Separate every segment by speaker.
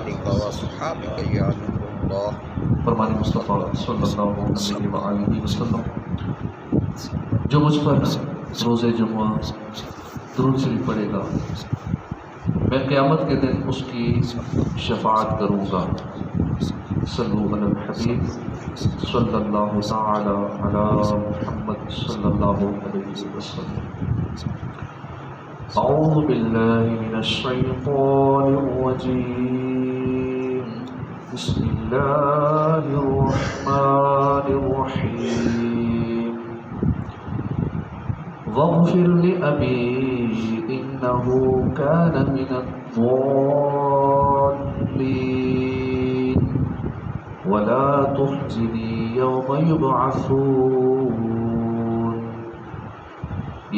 Speaker 1: آلك وأصحابك يا نور الله.
Speaker 2: فرمان مصطفیٰ صلی اللہ علیہ وآلہ وسلم، جو مجھ پر روز جمعہ درود شریف پڑھے گا میں قیامت کے دن اس کی شفاعت کروں گا. صلو علی الحبیب صلی اللہ تعالی علی محمد صلی اللہ علیہ وسلم. اعوذ باللہ من الشیطان الرجیم. بسم اللہ الرحمن الرحیم. واغفر لأبی إنه كان من الضالين ولا تخزني يوم يبعثون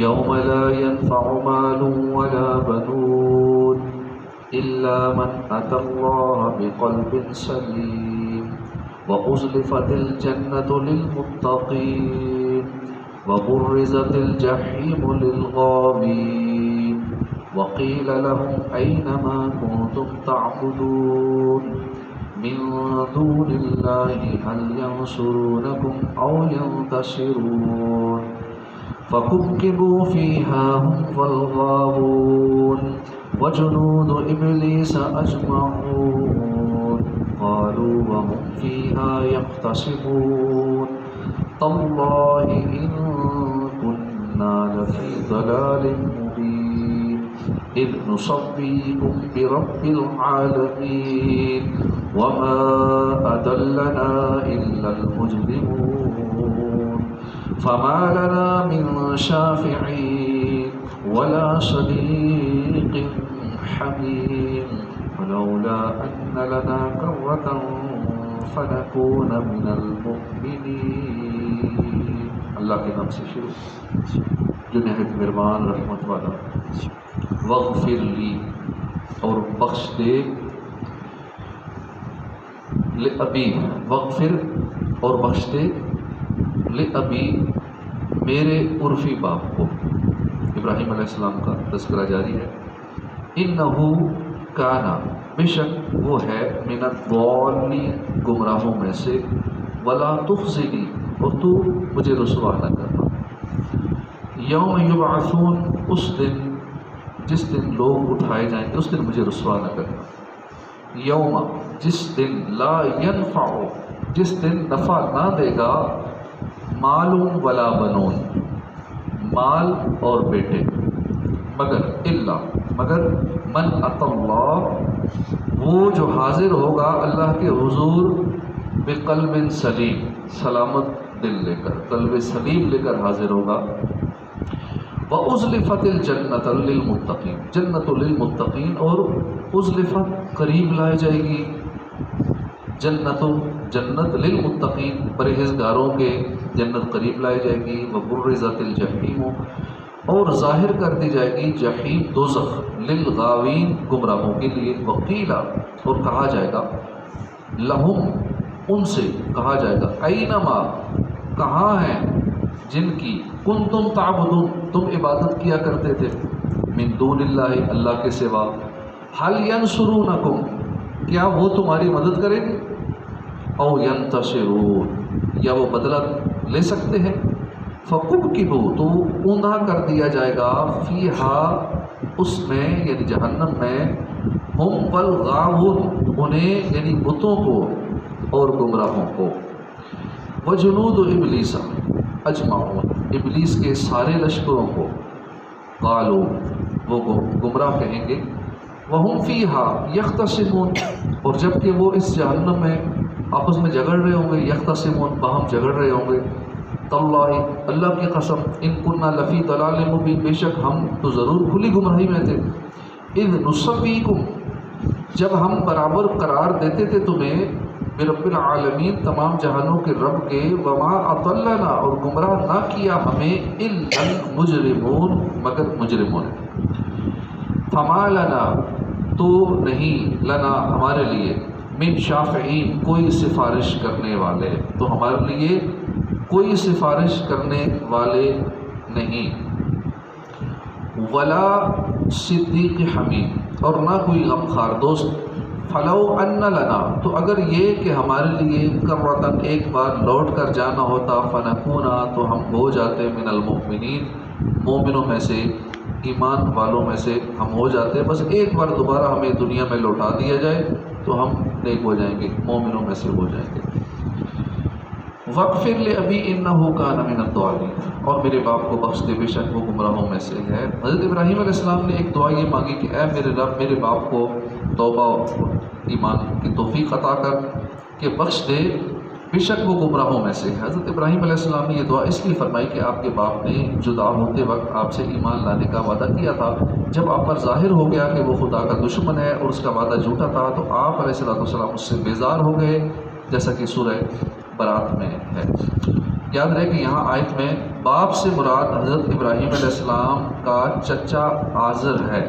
Speaker 2: يوم لا ينفع مال ولا بنون إلا من أتى الله بقلب سليم وأزلفت الجنة للمتقين وبرزت الجحيم للغاوين وقيل لهم أين ما كنتم تعبدون من دون الله هل ينصرونكم أو ينتصرون فكبكبوا فيها هم والغاوون وجنود إبليس أجمعون قالوا وهم فيها يختصمون تالله إن كنا لفي ضلال مبين إذ نصبيكم برب العالمين وما أضلنا إلا المجرمون فما لنا من شافعين ولا صديق حميم ولولا أن لنا كرة فنكون من المؤمنين. اللہ کے نام سے شروع جو نہایت مہربان رحمت والا. واغفر لی اور بخش دے لأبی واغفر اور بخش دے لأبی میرے عرفی باپ کو. ابراہیم علیہ السلام کا تذکرہ جاری ہے. انہو کانا بے شک وہ ہے من الضالین گمراہوں میں سے. ولا تخزنی اور تو مجھے رسوا نہ کرنا. یوم یبعثون اس دن جس دن لوگ اٹھائے جائیں گے اس دن مجھے رسوا نہ کرنا. یوم جس دن لا ینفع جس دن نفع نہ دے گا مال ولا بنون مال اور بیٹے مگر من اتی اللہ وہ جو حاضر ہوگا اللہ کے حضور بقلب سلیم سلامت دل لے کر قلب سلیم لے کر حاضر ہوگا. وَأُزْلِفَتِ الْجَنَّةُ لِلْمُتَّقِينَ جنت للمتقین اور ازلفت قریب لائی جائے گی. جنت للمتقین پرہیزگاروں کے جنت قریب لائی جائے گی. وَبُرِّزَتِ الْجَحِيمُ اور ظاہر کر دی جائے گی جحیم دوزخ للغاوین گمراہوں کے لیے. وقیل اور کہا جائے گا لہم ان سے کہا جائے گا اینما کہاں ہیں جن کی کنتم تعبدون تم عبادت کیا کرتے تھے من دون اللہ اللہ کے سوا. حل ینصرونکم کیا وہ تمہاری مدد کریں گے او ینتصرون یا وہ بدلہ لے سکتے ہیں. فَكُبْكِبُوا تو اوندھا کر دیا جائے گا فیہا اس میں یعنی جہنم میں ہم والغاوون انہیں یعنی بتوں کو اور گمراہوں کو. وجنود ابلیس اجمعون ابلیس کے سارے لشکروں کو. قالوا وہ گمراہ کہیں گے وہم فیہا یختصمون اور جب کہ وہ اس جہنم میں آپس میں جھگڑ رہے ہوں گے. یختصمون باہم جھگڑ رہے ہوں گے. تاللہ اللہ کی قسم ان کننا لفی ضلال مبین بے شک ہم تو ضرور کھلی گمراہی میں تھے. اذ نصبیکم جب ہم برابر قرار دیتے تھے تمہیں برب العالمین تمام جہانوں کے رب کے. وما اضلنا اور گمراہ نہ کیا ہمیں الا المجرمون مگر مجرموں نے. فما لنا تو نہیں لنا ہمارے لیے من شافعین کوئی سفارش کرنے والے تو ہمارے لیے کوئی سفارش کرنے والے نہیں. ولا صدیق حمید اور نہ کوئی غمخوار دوست. فلو ان لنا، تو اگر یہ کہ ہمارے لیے کرۃً ایک بار لوٹ کر جانا ہوتا، فنکونا، تو ہم ہو جاتے من المؤمنین، مومنوں میں سے، ایمان والوں میں سے ہم ہو جاتے، بس ایک بار دوبارہ ہمیں دنیا میں لوٹا دیا جائے تو ہم نیک ہو جائیں گے، مومنوں میں سے ہو جائیں گے۔ وَاغْفِرْ لِأَبِي إِنَّهُ كَانَ مِنَ الضَّالِّينَ، اور میرے باپ کو بخش دے، بے شک وہ گمراہوں میں سے ہے۔ حضرت ابراہیم علیہ السلام نے ایک دعا یہ مانگی کہ اے میرے رب، میرے باپ کو توبہ ایمان کی توفیق عطا کر کہ بخش دے، بے شک وہ گمراہوں میں سے ہے۔ حضرت ابراہیم علیہ السلام نے یہ دعا اس لیے فرمائی کہ آپ کے باپ نے جدا ہوتے وقت آپ سے ایمان لانے کا وعدہ کیا تھا، جب آپ پر ظاہر ہو گیا کہ وہ خدا کا دشمن ہے اور اس کا وعدہ جھوٹا تھا، تو آپ علیہ السلام اس سے بیزار ہو گئے، جیسا کہ سورہ برات میں ہے۔ یاد رہے کہ یہاں آیت میں باپ سے مراد حضرت ابراہیم علیہ السلام کا چچا آزر ہے،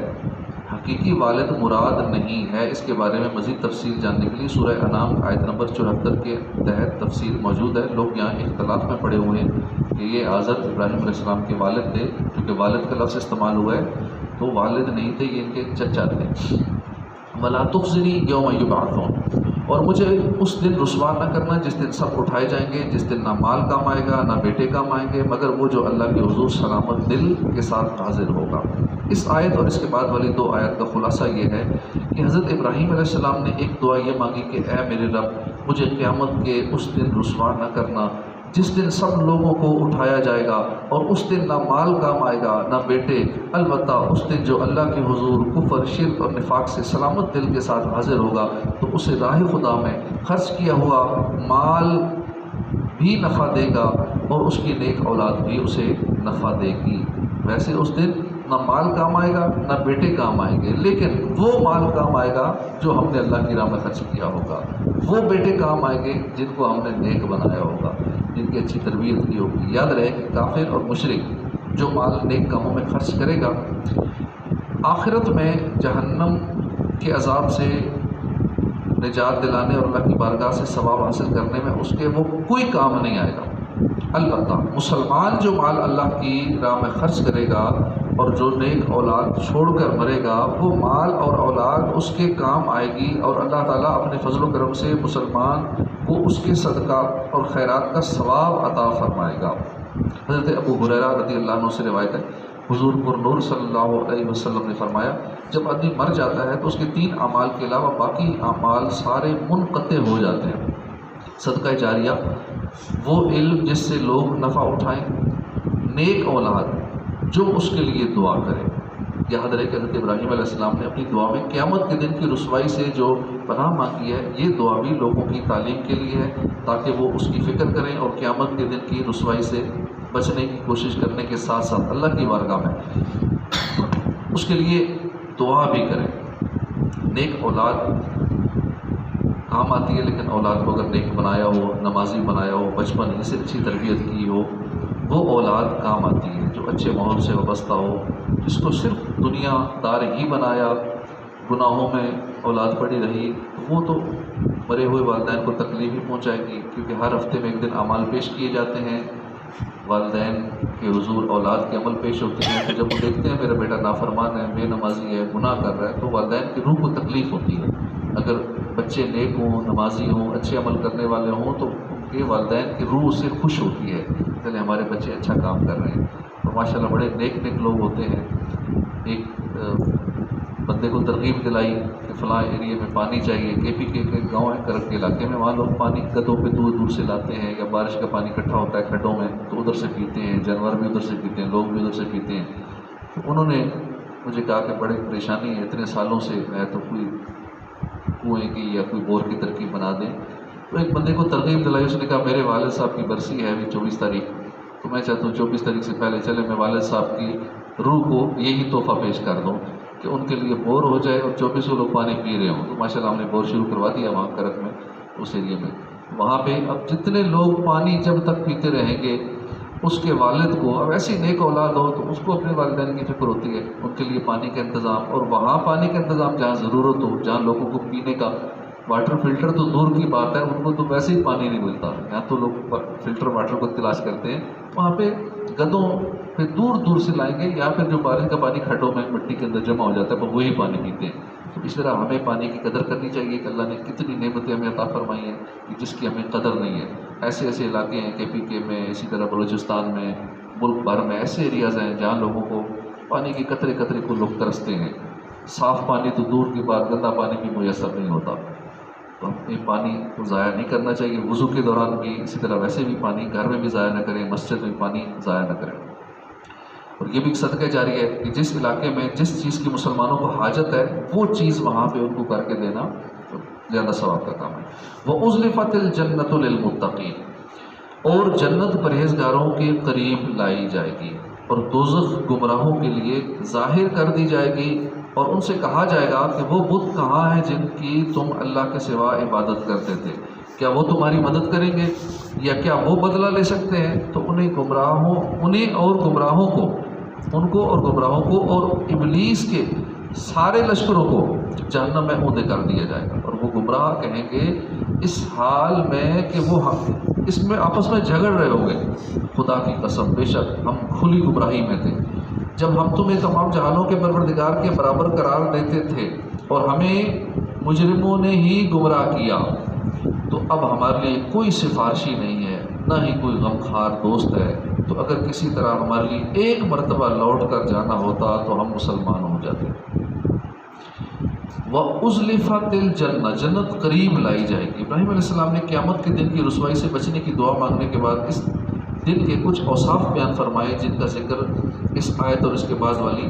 Speaker 2: حقیقی والد مراد نہیں ہے۔ اس کے بارے میں مزید تفصیل جاننے کے لیے سورہ انعام آیت نمبر 74 کے تحت تفصیل موجود ہے۔ لوگ یہاں اختلاف میں پڑے ہوئے ہیں کہ یہ آزر ابراہیم علیہ السلام کے والد تھے، کیونکہ والد کا لفظ استعمال ہوا ہے تو والد نہیں تھے، یہ ان کے چچا تھے۔ وَلَا تُخْزِنِي يَوْمَ يُبْعَثُونَ، اور مجھے اس دن رسوا نہ کرنا جس دن سب اٹھائے جائیں گے، جس دن نہ مال کام آئے گا نہ بیٹے کام آئیں گے، مگر وہ جو اللہ کے حضور سلامت دل کے ساتھ حاضر ہوگا۔ اس آیت اور اس کے بعد والی دو آیت کا خلاصہ یہ ہے کہ حضرت ابراہیم علیہ السلام نے ایک دعا یہ مانگی کہ اے میرے رب، مجھے قیامت کے اس دن رسوا نہ کرنا جس دن سب لوگوں کو اٹھایا جائے گا، اور اس دن نہ مال کام آئے گا نہ بیٹے، البتہ اس دن جو اللہ کے حضور کفر، شرک اور نفاق سے سلامت دل کے ساتھ حاضر ہوگا تو اسے راہ خدا میں خرچ کیا ہوا مال بھی نفع دے گا اور اس کی نیک اولاد بھی اسے نفع دے گی۔ ویسے اس دن نہ مال کام آئے گا نہ بیٹے کام آئیں گے، لیکن وہ مال کام آئے گا جو ہم نے اللہ کی راہ میں خرچ کیا ہوگا، وہ بیٹے کام آئیں گے جن کو ہم نے نیک بنایا ہوگا، جن کی اچھی تربیت کی ہوگی۔ یاد رہے کہ کافر اور مشرک جو مال نیک کاموں میں خرچ کرے گا، آخرت میں جہنم کے عذاب سے نجات دلانے اور اللہ کی بارگاہ سے ثواب حاصل کرنے میں اس کے وہ کوئی کام نہیں آئے گا۔ البتہ مسلمان جو مال اللہ کی راہ میں خرچ کرے گا اور جو نیک اولاد چھوڑ کر مرے گا، وہ مال اور اولاد اس کے کام آئے گی، اور اللہ تعالیٰ اپنے فضل و کرم سے مسلمان کو اس کے صدقہ اور خیرات کا ثواب عطا فرمائے گا۔ حضرت ابو ہریرہ رضی اللہ عنہ سے روایت ہے، حضور پر نور صلی اللہ علیہ وسلم نے فرمایا، جب آدمی مر جاتا ہے تو اس کے 3 اعمال کے علاوہ باقی اعمال سارے منقطع ہو جاتے ہیں۔ صدقہ جاریہ، وہ علم جس سے لوگ نفع اٹھائیں، نیک اولاد جو اس کے لیے دعا کرے۔ یاد رہے کہ حضرت ابراہیم علیہ السلام نے اپنی دعا میں قیامت کے دن کی رسوائی سے جو پناہ مانگی ہے، یہ دعا بھی لوگوں کی تعلیم کے لیے ہے تاکہ وہ اس کی فکر کریں اور قیامت کے دن کی رسوائی سے بچنے کی کوشش کرنے کے ساتھ ساتھ اللہ کی بارگاہ میں اس کے لیے دعا بھی کریں۔ نیک اولاد کام آتی ہے، لیکن اولاد کو اگر نیک بنایا ہو، نمازی بنایا ہو، بچپن ہی سے اچھی تربیت کی ہو، وہ اولاد کام آتی ہے جو اچھے ماحول سے وابستہ ہو۔ جس کو صرف دنیا دار ہی بنایا، گناہوں میں اولاد پڑی رہی، وہ تو مرے ہوئے والدین کو تکلیف ہی پہنچائے گی، کیونکہ ہر ہفتے میں ایک دن اعمال پیش کیے جاتے ہیں، والدین کے حضور اولاد کے عمل پیش ہوتے ہیں، تو جب وہ دیکھتے ہیں میرا بیٹا نافرمان ہے، بے نمازی ہے، گناہ کر رہا ہے، تو والدین کی روح کو تکلیف ہوتی ہے۔ اگر بچے نیک ہوں، نمازی ہوں، اچھے عمل کرنے والے ہوں تو ان کے والدین کی روح سے خوش ہوتی ہے، چلے ہمارے بچے اچھا کام کر رہے ہیں۔ تو ماشاءاللہ بڑے نیک لوگ ہوتے ہیں۔ ایک بندے کو ترغیب دلائی کہ فلاں ایریے میں پانی چاہیے، کے پی کے گاؤں ہے کرک کے علاقے میں، وہاں لوگ پانی گدوں پہ دور دور سے لاتے ہیں، یا بارش کا پانی اکٹھا ہوتا ہے کھڈوں میں تو ادھر سے پیتے ہیں، جانور بھی ادھر سے پیتے ہیں، لوگ بھی ادھر سے پیتے ہیں۔ تو انہوں نے مجھے کہا کہ بڑی پریشانی ہے، اتنے سالوں سے ہے، تو کوئی کنویں کی یا کوئی بور کی ترکیب بنا دیں۔ تو ایک بندے کو ترغیب دلائی، اس نے کہا میرے والد صاحب کی برسی ہے ابھی 24 تاریخ، تو میں چاہتا ہوں 24 تاریخ سے پہلے چلے میں والد صاحب کی روح کو یہی تحفہ پیش کر دوں کہ ان کے لیے بور ہو جائے اور 24 لوگ پانی پی رہے ہوں۔ تو ماشاءاللہ ہم نے بور شروع کروا دیا وہاں کرک میں، اس ایریے میں۔ وہاں پہ اب جتنے لوگ پانی جب تک پیتے رہیں گے، اس کے والد کو اب ایسی نیک اولاد ہو تو اس کو اپنے والدین کی فکر ہوتی ہے، ان کے لیے پانی کا انتظام، اور وہاں پانی کا انتظام جہاں ضرورت ہو، جہاں لوگوں کو پینے کا واٹر فلٹر تو دور کی بات ہے، ان کو تو ویسے ہی پانی نہیں ملتا، یہاں تو لوگ فلٹر واٹر کو تلاش کرتے ہیں، وہاں پہ گدوں پہ دور دور سے لائیں گے، یا پھر جو بارش کا پانی کھڈوں میں مٹی کے اندر جمع ہو جاتا ہے وہ وہی پانی پیتے ہیں۔ تو اس طرح ہمیں پانی کی قدر کرنی چاہیے کہ اللہ نے کتنی نعمتیں ہمیں عطا فرمائی ہیں کہ جس کی ہمیں قدر نہیں ہے. ایسے ایسے علاقے ہیں KPK میں، اسی طرح بلوچستان میں، ملک بھر میں ایسے ایریاز ہیں جہاں لوگوں کو پانی کی قطرے قطرے کو لوگ ترستے ہیں. صاف پانی تو دور کی بات، گندا پانی بھی میسر نہیں ہوتا. تو ہمیں پانی کو ضائع نہیں کرنا چاہیے. وضو کے دوران بھی اسی طرح، ویسے بھی پانی گھر میں بھی ضائع نہ کریں، مسجد میں پانی ضائع نہ کریں. اور یہ بھی ایک صدقہ جاری ہے کہ جس علاقے میں جس چیز کی مسلمانوں کو حاجت ہے وہ چیز وہاں پہ ان کو کر کے دینا زیادہ ثواب کا کام ہے. وَأُزْلِفَتِ الْجَنَّةُ لِلْمُتَّقِينَ، اور جنت پرہیزگاروں کے قریب لائی جائے گی، اور دوزخ گمراہوں کے لیے ظاہر کر دی جائے گی. اور ان سے کہا جائے گا کہ وہ بت کہاں ہیں جن کی تم اللہ کے سوا عبادت کرتے تھے، کیا وہ تمہاری مدد کریں گے یا کیا وہ بدلہ لے سکتے ہیں؟ تو انہیں اور گمراہوں کو اور ابلیس کے سارے لشکروں کو جہنم میں اوندا کر دیا جائے گا. اور وہ گمراہ کہیں گے اس حال میں کہ وہ اس میں آپس میں جھگڑ رہے ہوں گے، خدا کی قسم بے شک ہم کھلی گمراہی میں تھے جب ہم تمہیں تمام جہانوں کے پروردگار کے برابر قرار دیتے تھے اور ہمیں مجرموں نے ہی گمراہ کیا. تو اب ہمارے لیے کوئی سفارشی نہیں ہے، نہ ہی کوئی غمخوار دوست ہے. تو اگر کسی طرح ہمارے لیے ایک مرتبہ لوٹ کر جانا ہوتا تو ہم مسلمان ہو جاتے. وَأُزْلِفَتِ الْجَنَّةُ، جنت قریب لائی جائے گی. ابراہیم علیہ السلام نے قیامت کے دن کی رسوائی سے بچنے کی دعا مانگنے کے بعد اس دن کے کچھ اوصاف بیان فرمائے جن کا ذکر اس آیت اور اس کے بعد والی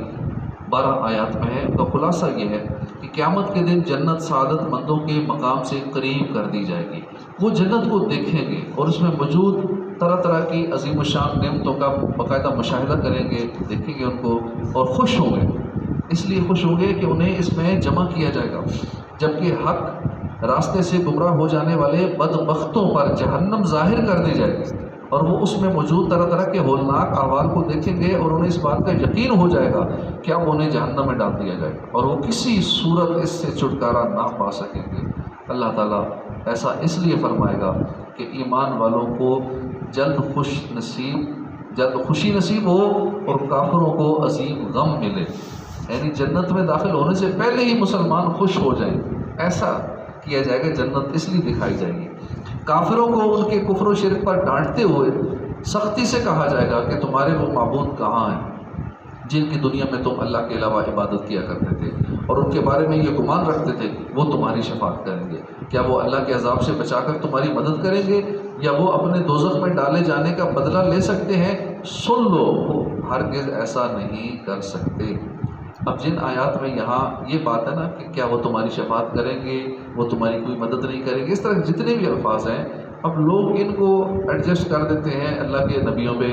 Speaker 2: 12 آیات میں ہے. تو خلاصہ یہ ہے کہ قیامت کے دن جنت سعادت مندوں کے مقام سے قریب کر دی جائے گی. وہ جنت کو دیکھیں گے اور اس میں موجود طرح طرح کی عظیم الشان نعمتوں کا باقاعدہ مشاہدہ کریں گے، دیکھیں گے ان کو اور خوش ہوں گے. اس لیے خوش ہوں گے کہ انہیں اس میں جمع کیا جائے گا، جبکہ حق راستے سے گمراہ ہو جانے والے بدبختوں پر جہنم ظاہر کر دی جائے گی اور وہ اس میں موجود طرح طرح کے ہولناک احوال کو دیکھیں گے اور انہیں اس بات کا یقین ہو جائے گا کہ اب انہیں جہنم میں ڈال دیا جائے گا اور وہ کسی صورت اس سے چھٹکارا نہ پا سکیں گے. اللہ تعالیٰ ایسا اس لیے فرمائے گا کہ ایمان والوں کو جلد خوشی نصیب ہو اور کافروں کو عظیم غم ملے. یعنی جنت میں داخل ہونے سے پہلے ہی مسلمان خوش ہو جائیں. ایسا کیا جائے گا، جنت اس لیے دکھائی جائے گی. کافروں کو ان کے کفر و شرک پر ڈانٹتے ہوئے سختی سے کہا جائے گا کہ تمہارے وہ معبود کہاں ہیں جن کی دنیا میں تم اللہ کے علاوہ عبادت کیا کرتے تھے اور ان کے بارے میں یہ گمان رکھتے تھے وہ تمہاری شفاعت کریں گے. کیا وہ اللہ کے عذاب سے بچا کر تمہاری مدد کریں گے یا وہ اپنے دوزخ میں ڈالے جانے کا بدلہ لے سکتے ہیں؟ سن لو، وہ ہرگز ایسا نہیں کر سکتے. اب جن آیات میں یہاں یہ بات ہے نا کہ کیا وہ تمہاری شفاعت کریں گے، وہ تمہاری کوئی مدد نہیں کریں گے، اس طرح جتنے بھی الفاظ ہیں اب لوگ ان کو ایڈجسٹ کر دیتے ہیں اللہ کے نبیوں پہ،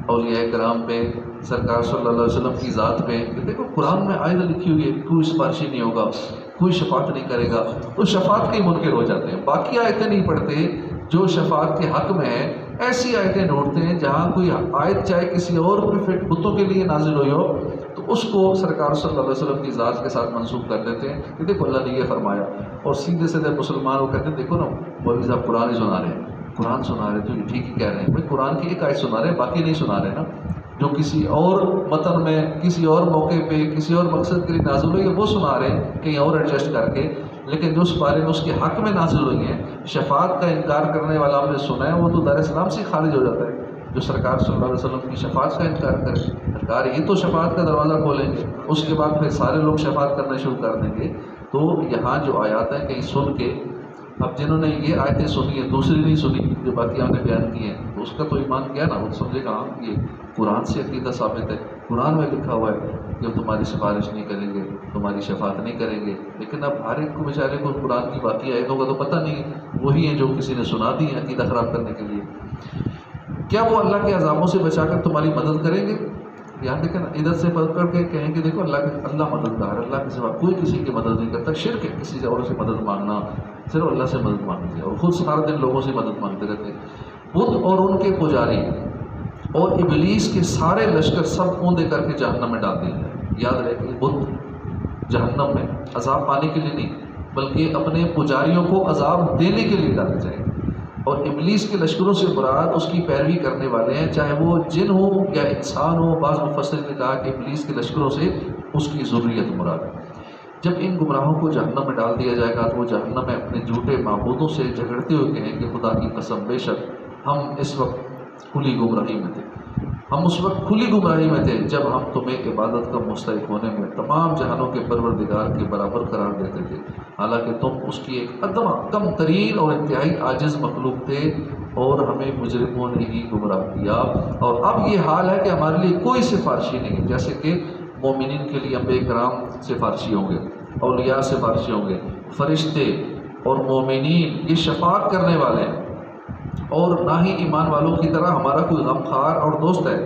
Speaker 2: اولیاء کرام پہ، سرکار صلی اللہ علیہ وسلم کی ذات پہ. کہ دیکھو قرآن میں آیت لکھی ہوئی ہے کوئی سفارشی نہیں ہوگا، کوئی شفاعت نہیں کرے گا، تو شفاعت کے منکر ہو جاتے ہیں. باقی آیتیں نہیں پڑھتے جو شفاعت کے حق میں ہیں، ایسی آیتیں ڈھونڈتے ہیں جہاں کوئی آیت چاہے کسی اور بتوں کے لیے نازل ہوئی ہو تو اس کو سرکار صلی اللہ علیہ وسلم کی ذات کے ساتھ منسوخ کر دیتے ہیں کہ دیکھو اللہ نے یہ فرمایا. اور سیدھے سیدھے مسلمان وہ کہتے ہیں دیکھو نا مولوی صاحب قرآن ہی سنا رہے ہیں، قرآن سنا رہے تو یہ ٹھیک ہی کہہ رہے ہیں. بھائی قرآن کی ایک آیت سنا رہے ہیں، باقی نہیں سنا رہے نا. جو کسی اور متن میں کسی اور موقع پہ کسی اور مقصد کے لیے نازل ہوئی ہے وہ سنا رہے ہیں کہیں اور ایڈجسٹ کر کے، لیکن جو اس بارے میں اس کے حق میں نازل ہوئی ہیں شفاعت کا انکار کرنے والا ہم نے سنا ہے وہ تو دار اسلام سے خارج ہو جاتا ہے. جو سرکار صلی اللہ علیہ وسلم کی شفاعت کا انکار کرے، سرکار یہ تو شفاعت کا دروازہ کھولیں گے، اس کے بعد پھر سارے لوگ شفاعت کرنا شروع کر دیں گے. تو یہاں جو آیات ہیں کہیں سن کے، اب جنہوں نے یہ آیتیں سنی ہیں دوسری نہیں سنی جو باقی ہم نے بیان کی ہیں تو اس کا تو ایمان کیا نا، وہ سمجھے گا ہاں یہ قرآن سے عقیدہ ثابت ہے، قرآن میں لکھا ہوا ہے کہ ہم تمہاری سفارش نہیں کریں گے، تمہاری شفاعت نہیں کریں گے. لیکن اب ہر ایک کو بیچارے کو قرآن کی باقی آیتوں کا تو پتہ نہیں، وہی ہیں جو کسی نے سنا دی ہیں عقیدہ خراب کرنے کے لیے. کیا وہ اللہ کے عذابوں سے بچا کر تمہاری مدد کریں گے؟ یہاں دیکھیں نا، ادھر سے پکڑ کے کہیں گے دیکھو اللہ مددگار ہے، اللہ کے سوا کوئی کسی کی مدد نہیں کرتا. شرک ہے کسی اور سے مدد مانگنا، صرف اللہ سے مدد مانگتے اور خود سارا دن لوگوں سے مدد مانگتے رہتے. بت اور ان کے پجاری اور ابلیس کے سارے لشکر سب اوندا کر کے جہنم میں ڈال دیے جائیں. یاد رہے کہ بت جہنم میں عذاب پانے کے لیے نہیں بلکہ اپنے پجاریوں کو عذاب دینے کے لیے ڈالے جائیں. اور ابلیس کے لشکروں سے مراد اس کی پیروی کرنے والے ہیں، چاہے وہ جن ہو یا انسان ہو. بعض مفسرین نے کہا کہ ابلیس کے لشکروں سے اس کی ذریت مراد ہے. جب ان گمراہوں کو جہنم میں ڈال دیا جائے گا تو وہ جہنم میں اپنے جھوٹے معبودوں سے جھگڑتے ہوئے کہیں کہ خدا کی قسم بے شک ہم اس وقت کھلی گمراہی میں تھے، ہم اس وقت کھلی گمراہی میں تھے جب ہم تمہیں عبادت کا مستحق ہونے میں تمام جہانوں کے پروردگار کے برابر قرار دیتے تھے، حالانکہ تم اس کی ایک ادنا کم ترین اور انتہائی عاجز مخلوق تھے اور ہمیں مجرموں نے ہی گمراہ کیا، اور اب یہ حال ہے کہ ہمارے لیے کوئی سفارشی نہیں، جیسے کہ مومنین کے لیے انبیاء کرام سفارشی ہوں گے، اولیاء سفارشی ہوں گے، فرشتے اور مومنین یہ شفاعت کرنے والے ہیں، اور نہ ہی ایمان والوں کی طرح ہمارا کوئی غمخوار اور دوست ہے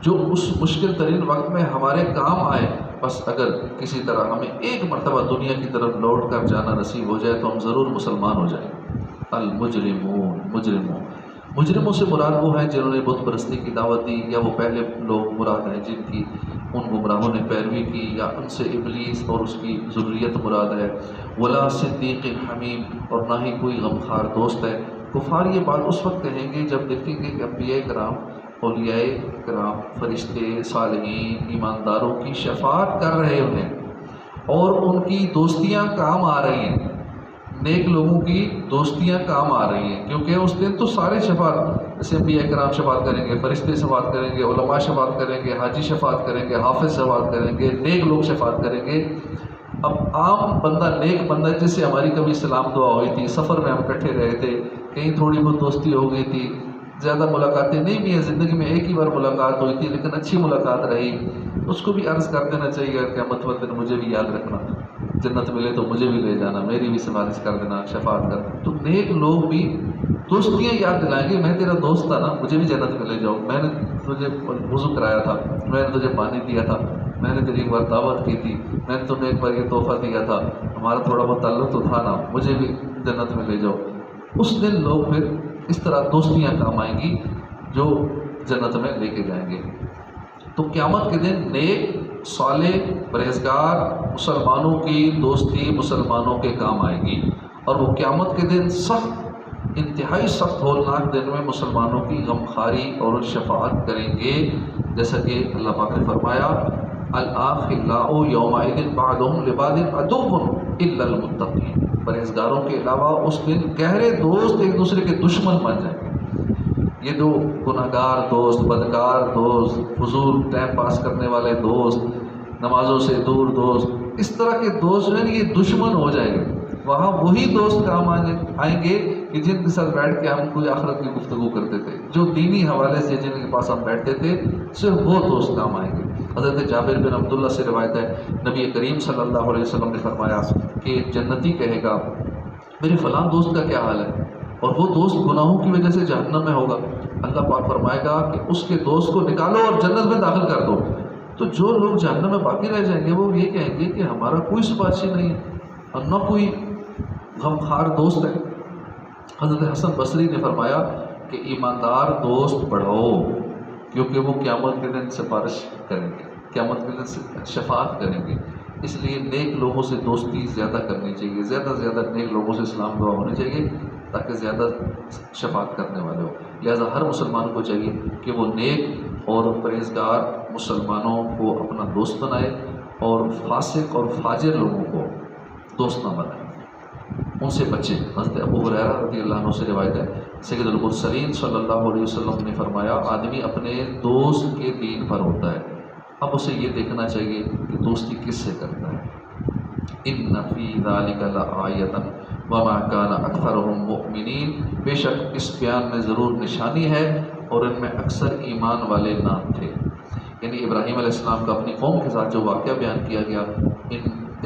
Speaker 2: جو اس مشکل ترین وقت میں ہمارے کام آئے، بس اگر کسی طرح ہمیں ایک مرتبہ دنیا کی طرف لوٹ کر جانا نصیب ہو جائے تو ہم ضرور مسلمان ہو جائیں۔ مجرموں سے مراد وہ ہیں جنہوں نے بت پرستی کی دعوت دی، یا وہ پہلے لوگ مراد ہیں جن کی ان گمراہوں نے پیروی کی، یا ان سے ابلیس اور اس کی ذریت مراد ہے، ولا صدیق حمیم، اور نہ ہی کوئی غمخوار دوست ہے۔ کفار یہ بات اس وقت کہیں گے جب دیکھیں گے کہ انبیاء کرام، اولیاء کرام، فرشتے، صالحین، ایمانداروں کی شفاعت کر رہے انہیں، اور ان کی دوستیاں کام آ رہی ہیں، نیک لوگوں کی دوستیاں کام آ رہی ہیں، کیونکہ اس دن تو سارے شفاعت، جیسے انبیاء کرام شفاعت کریں گے، فرشتے شفاعت کریں گے، علماء شفاعت کریں گے، حاجی شفاعت کریں گے، حافظ شفاعت کریں گے، نیک لوگ شفاعت کریں گے۔ اب عام بندہ، نیک بندہ، جس سے ہماری کبھی سلام دعا ہوئی تھی، سفر میں ہم اکٹھے رہے تھے، کہیں تھوڑی بہت دوستی ہو گئی تھی، زیادہ ملاقاتیں نہیں بھی ہیں، زندگی میں ایک ہی بار ملاقات ہوئی تھی لیکن اچھی ملاقات رہی، اس کو بھی عرض کر دینا چاہیے کہ قیامت والے دن مجھے بھی یاد رکھنا، جنت ملے تو مجھے بھی لے جانا، میری بھی سفارش کر دینا، شفاعت کر دینا۔ تو نیک لوگ بھی دوستیاں یاد دلائیں گے، میں تیرا دوست تھا نا، مجھے بھی جنت میں لے جاؤ، میں نے تجھے وضو کرایا تھا، میں نے تجھے پانی دیا تھا، میں نے تیری ایک بار دعوت کی تھی، میں نے تمہیں ایک بار یہ تحفہ دیا تھا، ہمارا تھوڑا بہت تعلق تو تھا نا، مجھے بھی جنت میں لے جاؤ۔ اس دن لوگ پھر اس طرح دوستیاں کام آئیں گی جو جنت میں لے کے جائیں گے۔ تو قیامت کے دن نیک، صالح، پرہیزگار مسلمانوں کی دوستی مسلمانوں کے کام آئے گی، اور وہ قیامت کے دن سخت، انتہائی سخت ہولناک دن میں مسلمانوں کی غمخواری اور شفاعت کریں گے، جیسا کہ اللہ پاک نے فرمایا الآخلاء یومئذ بعضهم لبعض عدو الا المتقین، پرہیزگاروں کے علاوہ اس دن گہرے دوست ایک دوسرے کے دشمن بن جائیں گے۔ یہ جو گناہگار دوست، بدکار دوست، فضول ٹائم پاس کرنے والے دوست، نمازوں سے دور دوست، اس طرح کے دوست جو ہیں یہ دشمن ہو جائیں گے۔ وہاں وہی دوست کام آئیں گے کہ جن کے ساتھ بیٹھ کے ہم کوئی آخرت کی گفتگو کرتے تھے، جو دینی حوالے سے جن کے پاس ہم بیٹھتے تھے، صرف وہ دوست کام آئیں گے۔ حضرت جابر بن عبداللہ سے روایت ہے، نبی کریم صلی اللہ علیہ وسلم نے فرمایا کہ جنتی کہے گا میرے فلاں دوست کا کیا حال ہے، اور وہ دوست گناہوں کی وجہ سے جہنم میں ہوگا، اللہ پاک فرمائے گا کہ اس کے دوست کو نکالو اور جنت میں داخل کر دو۔ تو جو لوگ جہنم میں باقی رہ جائیں گے وہ یہ کہیں گے کہ ہمارا کوئی سفارشی نہیں ہے اور نہ کوئی غمخوار دوست ہے۔ حضرت حسن بصری نے فرمایا کہ ایماندار دوست بڑھاؤ، کیونکہ وہ قیامت کے دن سفارش کریں گے، قیامت کے دن شفاعت کریں گے، اس لیے نیک لوگوں سے دوستی زیادہ کرنی چاہیے، زیادہ سے زیادہ نیک لوگوں سے سلام دعا ہونی چاہیے تاکہ زیادہ شفاعت کرنے والے ہو۔ لہذا ہر مسلمان کو چاہیے کہ وہ نیک اور پرہیزگار مسلمانوں کو اپنا دوست بنائے اور فاسق اور فاجر لوگوں کو دوست نہ بنائے، ان سے بچے۔ حضرت ابو ہریرہ رضی اللہ عنہ سے روایت ہے، سید المرسلین صلی اللہ علیہ وسلم نے فرمایا آدمی اپنے دوست کے دین پر ہوتا ہے، اب اسے یہ دیکھنا چاہیے کہ دوستی کس سے کرتا ہے۔ ان فی ذلک لآیۃ وما کان اکثرهم مؤمنین، بے شک اس بیان میں ضرور نشانی ہے اور ان میں اکثر ایمان والے نہ تھے۔ یعنی ابراہیم علیہ السلام کا اپنی قوم کے ساتھ جو واقعہ بیان کیا گیا،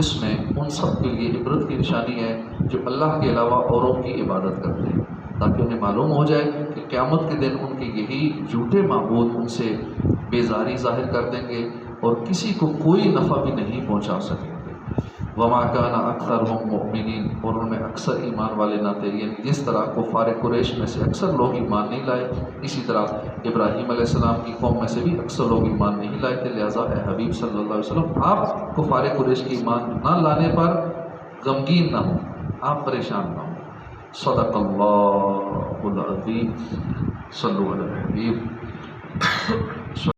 Speaker 2: اس میں ان سب کے لیے عبرت کی نشانی ہے جو اللہ کے علاوہ اوروں کی عبادت کرتے ہیں، تاکہ انہیں معلوم ہو جائے کہ قیامت کے دن ان کے یہی جھوٹے معبود ان سے بیزاری ظاہر کر دیں گے اور کسی کو کوئی نفع بھی نہیں پہنچا سکیں گے۔ وما کان اکثرهم مؤمنین، اور ان میں اکثر ایمان والے نہ تھے، یعنی جس طرح کفار قریش میں سے اکثر لوگ ایمان نہیں لائے، اسی طرح ابراہیم علیہ السلام کی قوم میں سے بھی اکثر لوگ ایمان نہیں لائے تھے۔ لہٰذا اے حبیب صلی اللہ علیہ وسلم، آپ کفار قریش کی ایمان نہ لانے پر غمگین نہ ہوں، آپ پریشان نہ ہوں۔ صدق اللہ العظیم، صلو علی الحبیب۔